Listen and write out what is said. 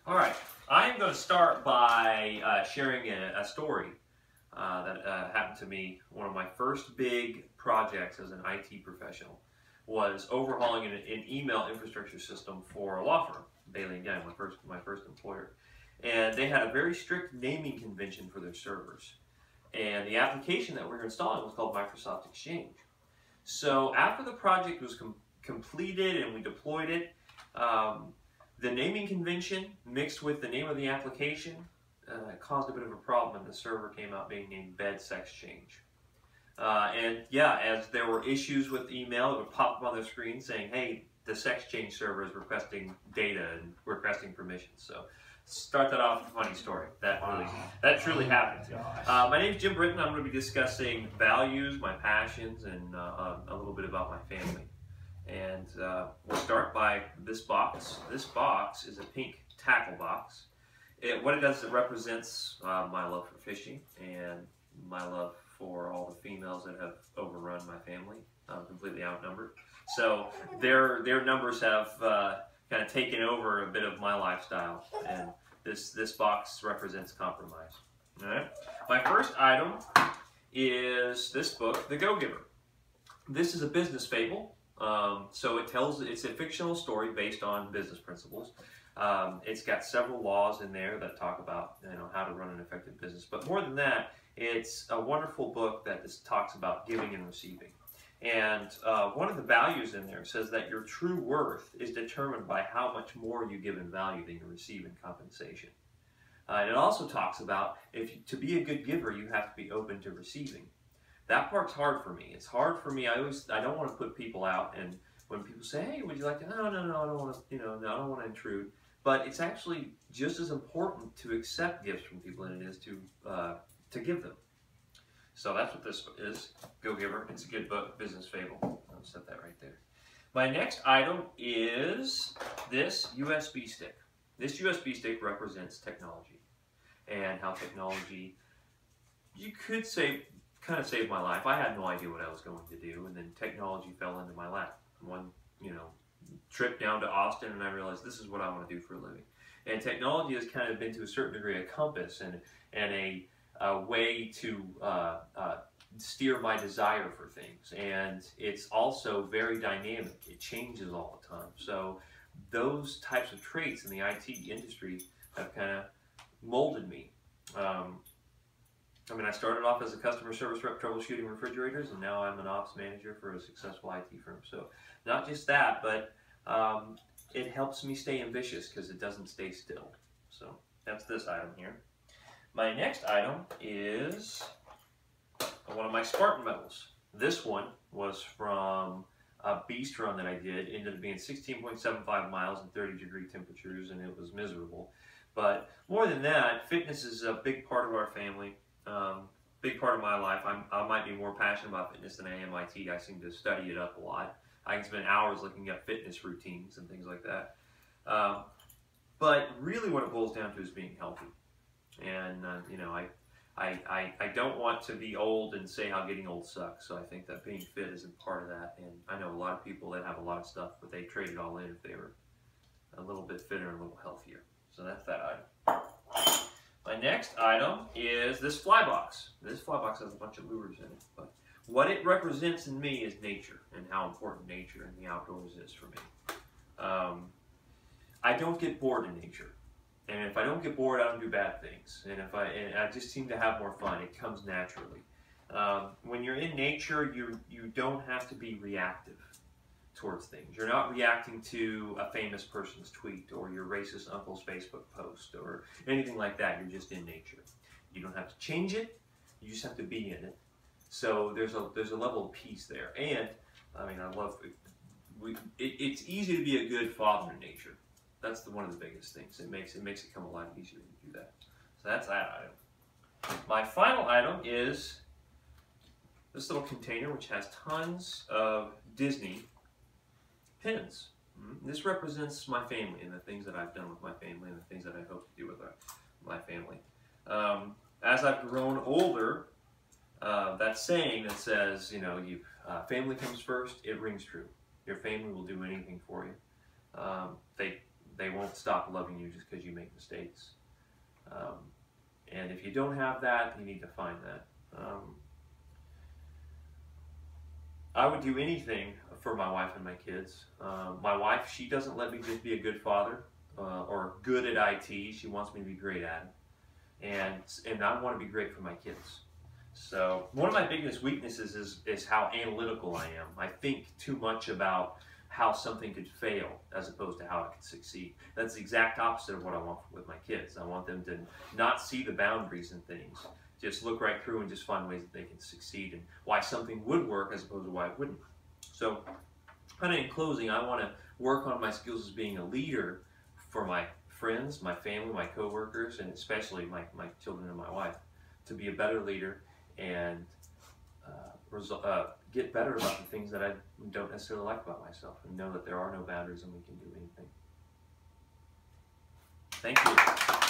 All right, I'm going to start by sharing a story that happened to me. One of my first big projects as an IT professional was overhauling an email infrastructure system for a law firm, Bailey & Young, my first employer. And they had a very strict naming convention for their servers. And the application that we were installing was called Microsoft Exchange. So after the project was completed and we deployed it, the naming convention mixed with the name of the application caused a bit of a problem, and the server came out being named BedSexChange. And yeah, as there were issues with email, it would pop up on the screen saying, hey, the SexChange server is requesting data and requesting permissions. So start that off with a funny story. That truly happened. My name is Jim Britton. I'm going to be discussing values, my passions, and a little bit about my family. And we'll start by this box. This box is a pink tackle box. What it does is it represents my love for fishing and my love for all the females that have overrun my family. I'm completely outnumbered. So their numbers have kind of taken over a bit of my lifestyle, and this box represents compromise. All right. My first item is this book, The Go-Giver. This is a business fable. So it's a fictional story based on business principles. It's got several laws in there that talk about how to run an effective business. But more than that, it's a wonderful book that just talks about giving and receiving. And one of the values in there says that your true worth is determined by how much more you give in value than you receive in compensation. And it also talks about to be a good giver, you have to be open to receiving. That part's hard for me. It's hard for me. I don't want to put people out, and when people say, "Hey, would you like to?" No, I don't want to. No, I don't want to intrude. But it's actually just as important to accept gifts from people than it is to give them. So that's what this is. Go Giver. It's a good book, business fable. I'll set that right there. My next item is this USB stick. This USB stick represents technology and how technology, you could say, kind of saved my life. I had no idea what I was going to do, and then technology fell into my lap. One, trip down to Austin, and I realized this is what I want to do for a living. And technology has kind of been, to a certain degree, a compass and a way to steer my desire for things. And it's also very dynamic. It changes all the time. So those types of traits in the IT industry have kind of molded me. I started off as a customer service rep troubleshooting refrigerators, and now I'm an ops manager for a successful IT firm. So not just that, but it helps me stay ambitious because it doesn't stay still. So that's this item here. My next item is one of my Spartan medals. This one was from a beast run that I did. It ended up being 16.75 miles and 30-degree temperatures, and it was miserable. But more than that, fitness is a big part of our family. Big part of my life. I might be more passionate about fitness than I am IT. I seem to study it up a lot. I can spend hours looking at fitness routines and things like that. But really what it boils down to is being healthy. And, I don't want to be old and say how getting old sucks. So I think that being fit is a part of that. And I know a lot of people that have a lot of stuff, but they trade it all in if they were a little bit fitter and a little healthier. So that's that item. My next item is this fly box. This fly box has a bunch of lures in it, but what it represents in me is nature and how important nature and the outdoors is for me. I don't get bored in nature, and if I don't get bored, I don't do bad things. And I just seem to have more fun. It comes naturally. When you're in nature, you don't have to be reactive towards things. You're not reacting to a famous person's tweet or your racist uncle's Facebook post or anything like that. You're just in nature. You don't have to change it. You just have to be in it. So there's a level of peace there. And I love it. It's easy to be a good father in nature. That's one of the biggest things. It makes it come a lot easier to do that. So that's that item. My final item is this little container, which has tons of Disney pins. This represents my family and the things that I've done with my family and the things that I hope to do with my family. As I've grown older, that saying that says, family comes first, it rings true. Your family will do anything for you. They won't stop loving you just because you make mistakes. And if you don't have that, you need to find that. I would do anything for my wife and my kids. My wife, she doesn't let me just be a good father or good at IT. She wants me to be great at it. And I want to be great for my kids. So one of my biggest weaknesses is how analytical I am. I think too much about how something could fail as opposed to how it could succeed. That's the exact opposite of what I want with my kids. I want them to not see the boundaries in things. Just look right through and just find ways that they can succeed and why something would work as opposed to why it wouldn't. So kind of in closing, I want to work on my skills as being a leader for my friends, my family, my coworkers, and especially my children and my wife, to be a better leader and get better about the things that I don't necessarily like about myself, and know that there are no boundaries and we can do anything. Thank you.